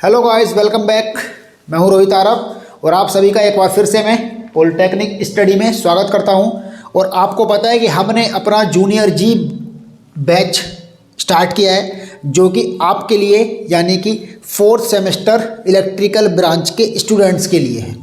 Hello guys, welcome back. मैं हूं रोहित आरब और आप सभी का एक बार फिर से मैं पॉलिटेक्निक स्टडी में स्वागत करता हूं। और आपको पता है कि हमने अपना जूनियर जी बैच स्टार्ट किया है, जो कि आपके लिए यानी कि 4th सेमेस्टर इलेक्ट्रिकल ब्रांच के स्टूडेंट्स के लिए है,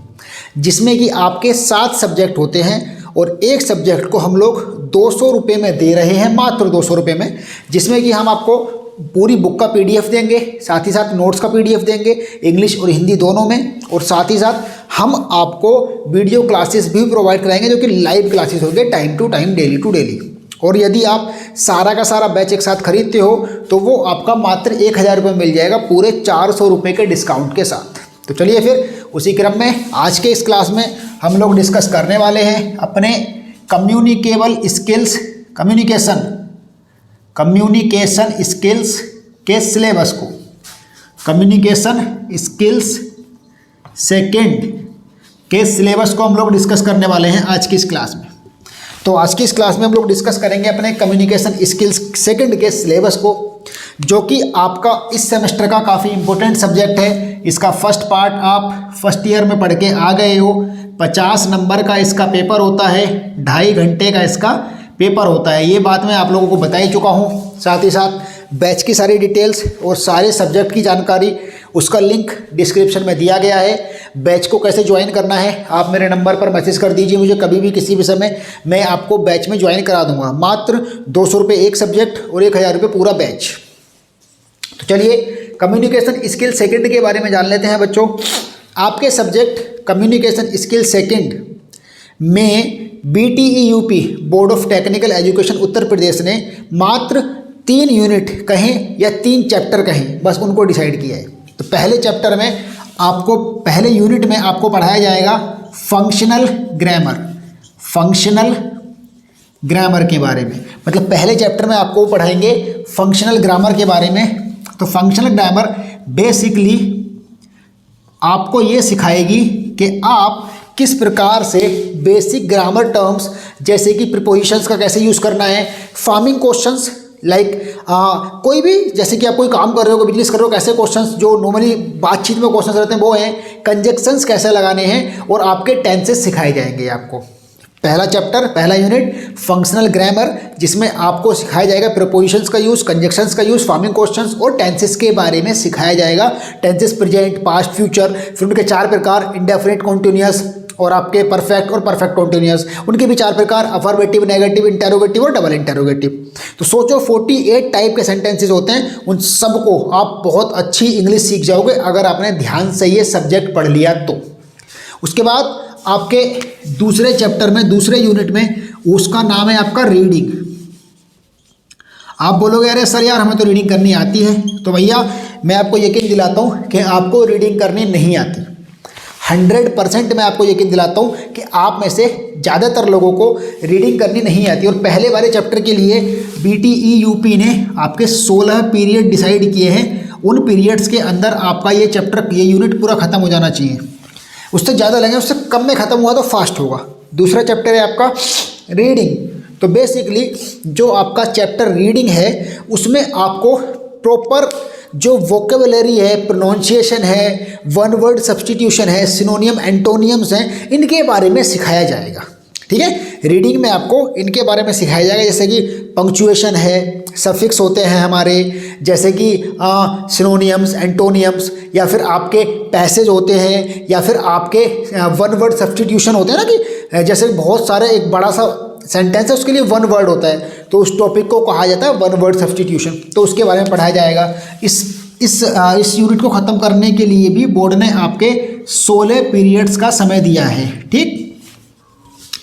जिसमें कि आपके 7 सब्जेक्ट होते हैं और एक सब्जेक्ट को हम लोग 200 रुपये में दे रहे हैं, मात्र 200 रुपये में, जिसमें कि हम आपको पूरी बुक का पीडीएफ देंगे, साथ ही साथ नोट्स का पीडीएफ देंगे, इंग्लिश और हिंदी दोनों में, और साथ ही साथ हम आपको वीडियो क्लासेस भी प्रोवाइड कराएंगे, जो कि लाइव क्लासेस होंगे, time to time, daily to daily. और यदि आप सारा का सारा बैच एक साथ खरीदते हो तो वो आपका मात्र 1000 रुपये मिल जाएगा, पूरे 400 रुपये के डिस्काउंट के साथ। तो चलिए फिर उसी क्रम में आज के इस क्लास में हम लोग डिस्कस करने वाले हैं अपने कम्युनिकेशन स्किल्स के सिलेबस को। कम्युनिकेशन स्किल्स सेकंड के सिलेबस को हम लोग डिस्कस करने वाले हैं आज की इस क्लास में। तो आज की इस क्लास में हम लोग डिस्कस करेंगे अपने कम्युनिकेशन स्किल्स सेकंड के सिलेबस को, जो कि आपका इस सेमेस्टर का काफ़ी इंपॉर्टेंट सब्जेक्ट है। इसका फर्स्ट पार्ट आप फर्स्ट ईयर में पढ़ के आ गए हो। 50 नंबर का इसका पेपर होता है, 2.5 घंटे का इसका पेपर होता है। ये बात मैं आप लोगों को बता ही चुका हूँ। साथ ही साथ बैच की सारी डिटेल्स और सारे सब्जेक्ट की जानकारी, उसका लिंक डिस्क्रिप्शन में दिया गया है। बैच को कैसे ज्वाइन करना है, आप मेरे नंबर पर मैसेज कर दीजिए मुझे कभी भी, किसी भी समय, मैं आपको बैच में ज्वाइन करा दूंगा। मात्र 200 रुपये एक सब्जेक्ट और 1000 रुपये पूरा बैच। तो चलिए कम्युनिकेशन स्किल सेकंड के बारे में जान लेते हैं बच्चों। आपके सब्जेक्ट कम्युनिकेशन स्किल सेकंड में BTEUP board of technical education Uttar Pradesh ने मात्र 3 यूनिट कहें या 3 चैप्टर कहें, बस उनको डिसाइड किया है। तो पहले चैप्टर में आपको, पहले यूनिट में आपको पढ़ाया जाएगा फंक्शनल ग्रामर के बारे में। मतलब पहले चैप्टर में आपको पढ़ाएंगे फंक्शनल ग्रामर के बारे में। तो फंक्शनल ग्रामर बेसिकली आपको ये सिखाएगी कि आप किस प्रकार से बेसिक ग्रामर टर्म्स जैसे कि प्रीपोजिशंस का कैसे यूज़ करना है, फार्मिंग क्वेश्चंस लाइक कोई भी, जैसे कि आप कोई काम कर रहे हो, कोई बिजनेस कर रहे हो, कैसे क्वेश्चंस जो नॉर्मली बातचीत में क्वेश्चंस रहते हैं वो हैं, कंजक्शंस कैसे लगाने हैं, और आपके टेंसेस सिखाए जाएंगे आपको। पहला चैप्टर, पहला यूनिट फंक्शनल ग्रामर, जिसमें आपको सिखाया जाएगा प्रीपोजिशंस का यूज़, कंजक्शंस का यूज़, फार्मिंग क्वेश्चंस और टेंसेस के बारे में सिखाया जाएगा। टेंसेस प्रेजेंट, पास्ट, फ्यूचर, फिर उनके 4 प्रकार, इंडेफिनिट कॉन्टिन्यूअस और आपके परफेक्ट और परफेक्ट कॉन्टिन्यूअस, उनके भी 4 प्रकार, अफर्मेटिव, नेगेटिव, इंटेरोगेटिव और डबल इंटेरोगेटिव। तो सोचो 48 टाइप के सेंटेंसेस होते हैं, उन सबको आप बहुत अच्छी इंग्लिश सीख जाओगे अगर आपने ध्यान से ये सब्जेक्ट पढ़ लिया तो। उसके बाद आपके दूसरे चैप्टर में, दूसरे यूनिट में, उसका नाम है आपका रीडिंग। आप बोलोगे अरे सर यार हमें तो रीडिंग करनी आती है। तो भैया मैं आपको यकीन दिलाता हूँ कि आपको रीडिंग करनी नहीं आती। 100% मैं आपको यकीन दिलाता हूँ कि आप में से ज़्यादातर लोगों को रीडिंग करनी नहीं आती। और पहले वाले चैप्टर के लिए BTEUP ने आपके 16 पीरियड डिसाइड किए हैं। उन पीरियड्स के अंदर आपका ये चैप्टर, ये यूनिट पूरा ख़त्म हो जाना चाहिए। उससे ज़्यादा लगे, उससे कम में ख़त्म हुआ तो फास्ट होगा। दूसरा चैप्टर है आपका रीडिंग। तो बेसिकली जो आपका चैप्टर रीडिंग है उसमें आपको प्रॉपर जो वोकेबुलरी है, प्रोनाउंसिएशन है, वन वर्ड सब्स्टिट्यूशन है, सिनोनियम, एंटोनियम्स हैं, इनके बारे में सिखाया जाएगा। ठीक है, रीडिंग में आपको इनके बारे में सिखाया जाएगा, जैसे कि पंक्चुएशन है, सफिक्स होते हैं हमारे, जैसे कि सिनोनियम्स, एंटोनियम्स, या फिर आपके पैसेज होते हैं, या फिर आपके वन वर्ड सब्स्टिट्यूशन होते हैं ना, कि जैसे बहुत सारे, एक बड़ा सा सेंटेंस है उसके लिए 1 वर्ड होता है, तो उस टॉपिक को कहा जाता है 1 वर्ड सब्स्टिट्यूशन। तो उसके बारे में पढ़ाया जाएगा। इस यूनिट को ख़त्म करने के लिए भी बोर्ड ने आपके 16 पीरियड्स का समय दिया है। ठीक,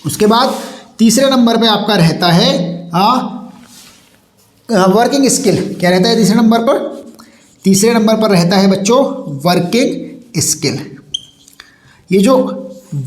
उसके बाद तीसरे नंबर पे आपका रहता है वर्किंग स्किल। क्या रहता है तीसरे नंबर पर? तीसरे नंबर पर रहता है बच्चों वर्किंग स्किल। ये जो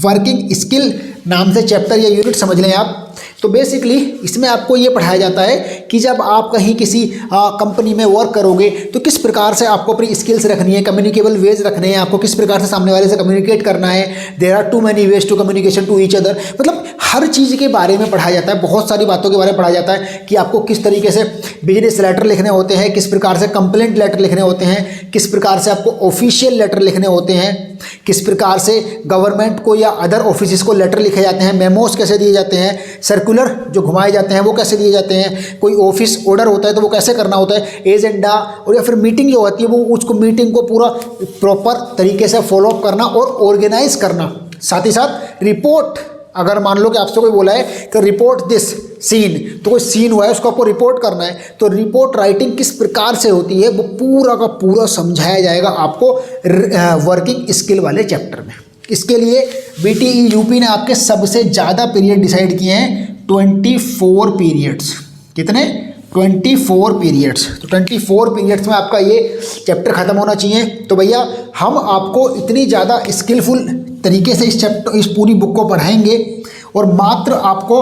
वर्किंग स्किल नाम से चैप्टर या यूनिट समझ लें आप। तो बेसिकली इसमें आपको ये पढ़ाया जाता है कि कि जब आप कहीं किसी कंपनी में वर्क करोगे तो किस प्रकार से आपको अपनी स्किल्स रखनी है, कम्युनिकेबल वेज रखने हैं, आपको किस प्रकार से सामने वाले से कम्युनिकेट करना है। There are too many ways to communication to each other, मतलब हर चीज़ के बारे में पढ़ाया जाता है, बहुत सारी बातों के बारे में पढ़ाया जाता है कि आपको किस तरीके से बिजनेस लेटर लिखने होते हैं, किस प्रकार से कंप्लेंट लेटर लिखने होते हैं, किस प्रकार से आपको ऑफिशियल लेटर लिखने होते हैं, किस प्रकार से गवर्नमेंट को या अदर ऑफिस को लेटर लिखे जाते हैं, मेमोस कैसे दिए जाते हैं, सर्कुलर जो घुमाए जाते हैं वो कैसे दिए जाते हैं, कोई ऑफिस ऑर्डर होता है तो वो कैसे करना होता है, एजेंडा और या फिर मीटिंग जो होती है वो उसको मीटिंग को पूरा प्रॉपर तरीके से फॉलो अप करना और ऑर्गेनाइज करना। साथ ही साथ रिपोर्ट, अगर मान लो कि आपसे कोई बोला है कि रिपोर्ट दिस सीन, तो कोई सीन हुआ है उसको आपको रिपोर्ट करना है, तो रिपोर्ट राइटिंग किस प्रकार से होती है वो पूरा का पूरा समझाया जाएगा आपको वर्किंग स्किल वाले चैप्टर में। इसके लिए BTE UP ने आपके सबसे ज़्यादा पीरियड डिसाइड किए हैं, 24 पीरियड्स। कितने? 24 पीरियड्स। तो 24 पीरियड्स में आपका ये चैप्टर ख़त्म होना चाहिए। तो भैया हम आपको इतनी ज़्यादा स्किलफुल तरीके से इस पूरी बुक को पढ़ाएंगे और मात्र आपको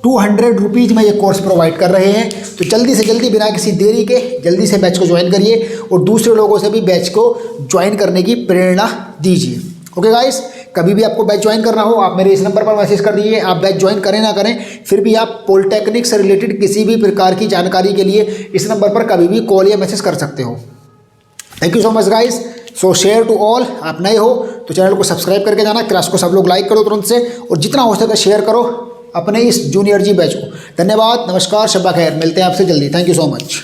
200 रुपीज़ में ये कोर्स प्रोवाइड कर रहे हैं। तो जल्दी से जल्दी बिना किसी देरी के जल्दी से बैच को ज्वाइन करिए और दूसरे लोगों से भी बैच को ज्वाइन करने की प्रेरणा दीजिए। ओके गाइस, कभी भी आपको बैच ज्वाइन करना हो आप मेरे इस नंबर पर मैसेज कर दीजिए। आप बैच ज्वाइन करें ना करें, फिर भी आप पॉलिटेक्निक से रिलेटेड किसी भी प्रकार की जानकारी के लिए इस नंबर पर कभी भी कॉल या मैसेज कर सकते हो। Thank you so much guys. So share to all. आप नए हो तो चैनल को सब्सक्राइब करके जाना, क्लास को सब लोग लाइक करो तुरंत से, और जितना हो सके शेयर करो अपने इस जूनियर जी बैच को। धन्यवाद, नमस्कार, शब्बा खैर। मिलते हैं आपसे जल्दी। Thank you so much.